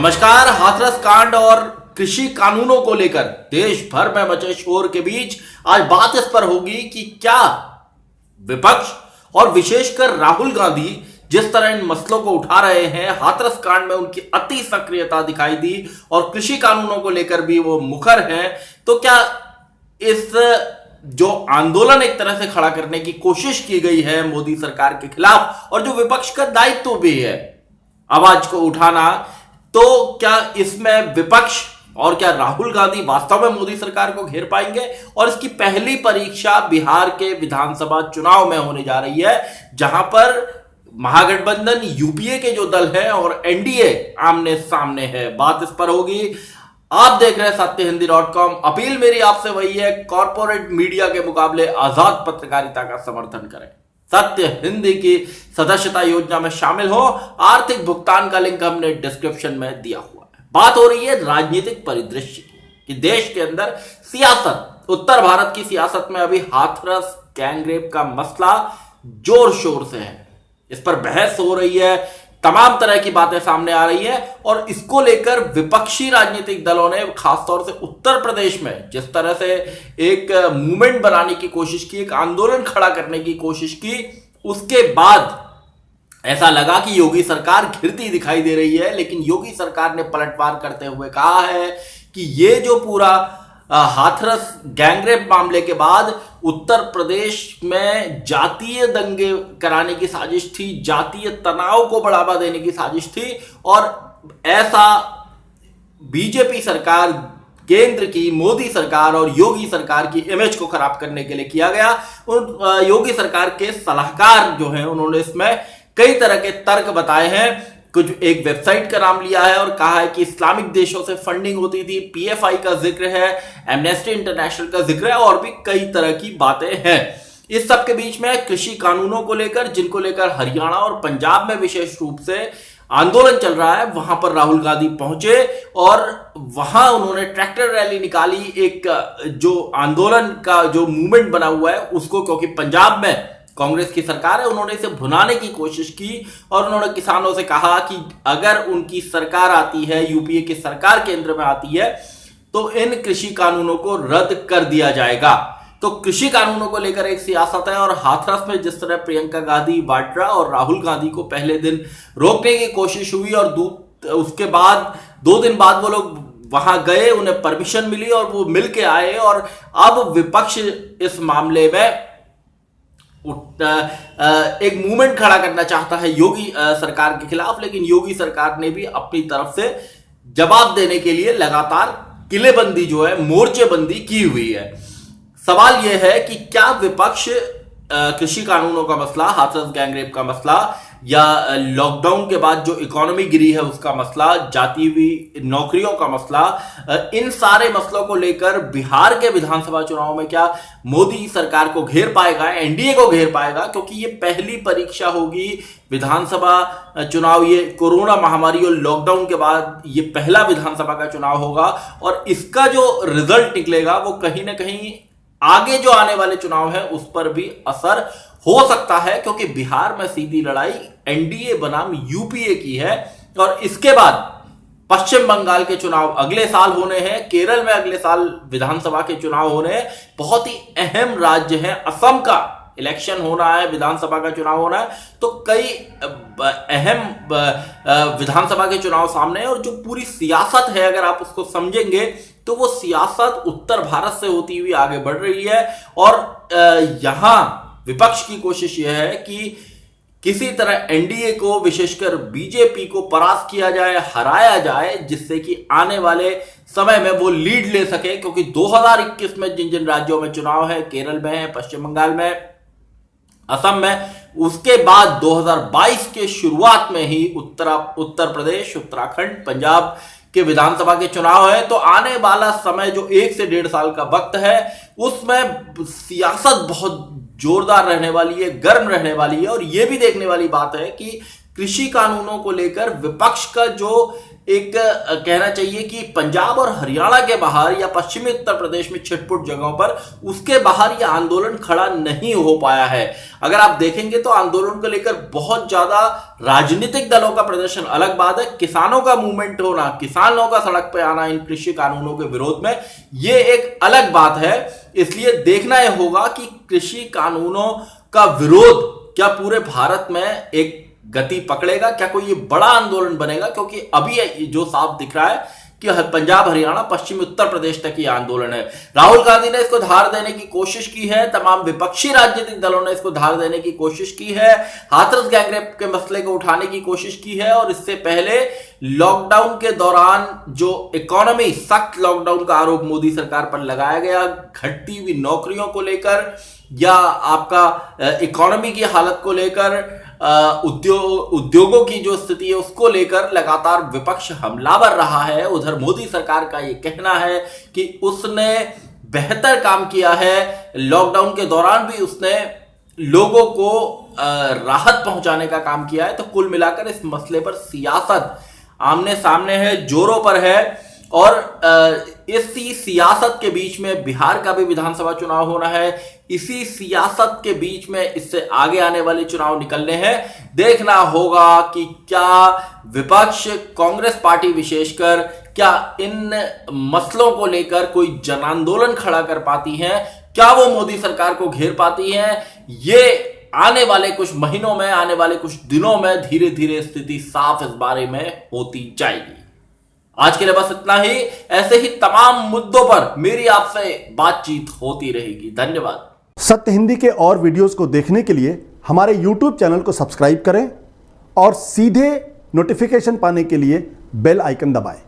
नमस्कार। हाथरस कांड और कृषि कानूनों को लेकर देश भर में मचे शोर के बीच आज बात इस पर होगी कि क्या विपक्ष और विशेषकर राहुल गांधी जिस तरह इन मसलों को उठा रहे हैं, हाथरस कांड में उनकी अति सक्रियता दिखाई दी और कृषि कानूनों को लेकर भी वो मुखर हैं, तो क्या इस जो आंदोलन एक तरह से खड़ा करने की कोशिश की गई है मोदी सरकार के खिलाफ और जो विपक्ष का दायित्व भी है आवाज को उठाना, तो क्या इसमें विपक्ष और क्या राहुल गांधी वास्तव में मोदी सरकार को घेर पाएंगे? और इसकी पहली परीक्षा बिहार के विधानसभा चुनाव में होने जा रही है, जहां पर महागठबंधन यूपीए के जो दल है और एनडीए आमने सामने है। बात इस पर होगी। आप देख रहे हैं सत्यहिंदी.com। अपील मेरी आपसे वही है, कॉर्पोरेट मीडिया के मुकाबले आजाद पत्रकारिता का समर्थन करें। सत्य हिंदी की सदस्यता योजना में शामिल हो। आर्थिक भुगतान का लिंक हमने डिस्क्रिप्शन में दिया हुआ है। बात हो रही है राजनीतिक परिदृश्य की कि देश के अंदर सियासत, उत्तर भारत की सियासत में अभी हाथरस गैंगरेप का मसला जोर शोर से है। इस पर बहस हो रही है, तमाम तरह की बातें सामने आ रही है और इसको लेकर विपक्षी राजनीतिक दलों ने खासतौर से उत्तर प्रदेश में जिस तरह से एक मूवमेंट बनाने की कोशिश की, एक आंदोलन खड़ा करने की कोशिश की, उसके बाद ऐसा लगा कि योगी सरकार घिरती दिखाई दे रही है। लेकिन योगी सरकार ने पलटवार करते हुए कहा है कि ये जो पूरा हाथरस गैंगरेप मामले के बाद उत्तर प्रदेश में जातीय दंगे कराने की साजिश थी, जातीय तनाव को बढ़ावा देने की साजिश थी और ऐसा बीजेपी सरकार, केंद्र की मोदी सरकार और योगी सरकार की इमेज को खराब करने के लिए किया गया। उन योगी सरकार के सलाहकार जो हैं उन्होंने इसमें कई तरह के तर्क बताए हैं। कुछ एक वेबसाइट का नाम लिया है और कहा है कि इस्लामिक देशों से फंडिंग होती थी, पीएफआई का जिक्र है, एमनेस्टी इंटरनेशनल का जिक्र है और भी कई तरह की बातें हैं। इस सब के बीच में कृषि कानूनों को लेकर, जिनको लेकर हरियाणा और पंजाब में विशेष रूप से आंदोलन चल रहा है, वहां पर राहुल गांधी पहुंचे और वहां उन्होंने ट्रैक्टर रैली निकाली। एक जो आंदोलन का जो मूवमेंट बना हुआ है उसको, क्योंकि पंजाब में कांग्रेस की सरकार है, उन्होंने इसे भुनाने की कोशिश की और उन्होंने किसानों से कहा कि अगर उनकी सरकार आती है, यूपीए की सरकार केंद्र में आती है, तो इन कृषि कानूनों को रद्द कर दिया जाएगा। तो कृषि कानूनों को लेकर एक सियासत है और हाथरस में जिस तरह प्रियंका गांधी वाड्रा और राहुल गांधी को पहले दिन रोकने की कोशिश हुई और उसके बाद 2 दिन बाद वो लोग वहां गए, उन्हें परमिशन मिली और वो मिल के आए और अब विपक्ष इस मामले में एक मूवमेंट खड़ा करना चाहता है योगी सरकार के खिलाफ। लेकिन योगी सरकार ने भी अपनी तरफ से जवाब देने के लिए लगातार किलेबंदी जो है, मोर्चेबंदी की हुई है। सवाल यह है कि क्या विपक्ष कृषि कानूनों का मसला, हाथरस गैंगरेप का मसला या लॉकडाउन के बाद जो इकोनॉमी गिरी है उसका मसला, जाती हुई नौकरियों का मसला, इन सारे मसलों को लेकर बिहार के विधानसभा चुनाव में क्या मोदी सरकार को घेर पाएगा, एनडीए को घेर पाएगा? क्योंकि ये पहली परीक्षा होगी विधानसभा चुनाव, ये कोरोना महामारी और लॉकडाउन के बाद ये पहला विधानसभा का चुनाव होगा और इसका जो रिजल्ट निकलेगा वो कहीं ना कहीं आगे जो आने वाले चुनाव है उस पर भी असर हो सकता है, क्योंकि बिहार में सीधी लड़ाई एनडीए बनाम यूपीए की है और इसके बाद पश्चिम बंगाल के चुनाव अगले साल होने हैं, केरल में अगले साल विधानसभा के चुनाव होने हैं। बहुत ही अहम राज्य है, असम का इलेक्शन होना है, विधानसभा का चुनाव होना है, तो कई अहम विधानसभा के चुनाव सामने है और जो पूरी सियासत है अगर आप उसको समझेंगे तो वो सियासत उत्तर भारत से होती हुई आगे बढ़ रही है और यहां विपक्ष की कोशिश यह है कि किसी तरह एनडीए को, विशेषकर बीजेपी को परास्त किया जाए, हराया जाए, जिससे कि आने वाले समय में वो लीड ले सके। क्योंकि 2021 में जिन जिन राज्यों में चुनाव है, केरल में है, पश्चिम बंगाल में, असम में, उसके बाद 2022 के शुरुआत में ही उत्तर प्रदेश, उत्तराखंड, पंजाब के विधानसभा के चुनाव है। तो आने वाला समय जो 1 से 1.5 साल का वक्त है उसमें सियासत बहुत जोरदार रहने वाली है, गर्म रहने वाली है और यह भी देखने वाली बात है कि कृषि कानूनों को लेकर विपक्ष का जो एक कहना चाहिए कि पंजाब और हरियाणा के बाहर या पश्चिमी उत्तर प्रदेश में छिटपुट जगहों पर उसके बाहर यह आंदोलन खड़ा नहीं हो पाया है। अगर आप देखेंगे तो आंदोलन को लेकर बहुत ज्यादा राजनीतिक दलों का प्रदर्शन अलग बात है, किसानों का मूवमेंट होना, किसानों का सड़क पर आना इन कृषि कानूनों के विरोध में, यह एक अलग बात है। इसलिए देखना यह होगा कि कृषि कानूनों का विरोध क्या पूरे भारत में एक गति पकड़ेगा, क्या कोई ये बड़ा आंदोलन बनेगा, क्योंकि अभी जो साफ दिख रहा है कि पंजाब, हरियाणा, पश्चिमी उत्तर प्रदेश तक ये आंदोलन है। राहुल गांधी ने इसको धार देने की कोशिश की है, तमाम विपक्षी राजनीतिक दलों ने इसको धार देने की कोशिश की है, हाथरस गैंगरेप के मसले को उठाने की कोशिश की है, और इससे पहले लॉकडाउन के दौरान जो इकोनॉमी, सख्त लॉकडाउन का आरोप मोदी सरकार पर लगाया गया, घटती हुई नौकरियों को लेकर या आपका इकोनॉमी की हालत को लेकर, उद्योगों की जो स्थिति है उसको लेकर लगातार विपक्ष हमलावर रहा है। उधर मोदी सरकार का ये कहना है कि उसने बेहतर काम किया है, लॉकडाउन के दौरान भी उसने लोगों को राहत पहुंचाने का काम किया है। तो कुल मिलाकर इस मसले पर सियासत आमने सामने है, जोरों पर है, और इसी सियासत के बीच में बिहार का भी विधानसभा चुनाव होना है। इसी सियासत के बीच में इससे आगे आने वाले चुनाव निकलने हैं। देखना होगा कि क्या विपक्ष, कांग्रेस पार्टी विशेषकर, क्या इन मसलों को लेकर कोई जन आंदोलन खड़ा कर पाती है, क्या वो मोदी सरकार को घेर पाती है। ये आने वाले कुछ महीनों में, आने वाले कुछ दिनों में धीरे धीरे स्थिति साफ इस बारे में होती जाएगी। आज के लिए बस इतना ही। ऐसे ही तमाम मुद्दों पर मेरी आपसे बातचीत होती रहेगी। धन्यवाद। सत्य हिंदी के और वीडियोस को देखने के लिए हमारे YouTube चैनल को सब्सक्राइब करें और सीधे नोटिफिकेशन पाने के लिए बेल आइकन दबाएं।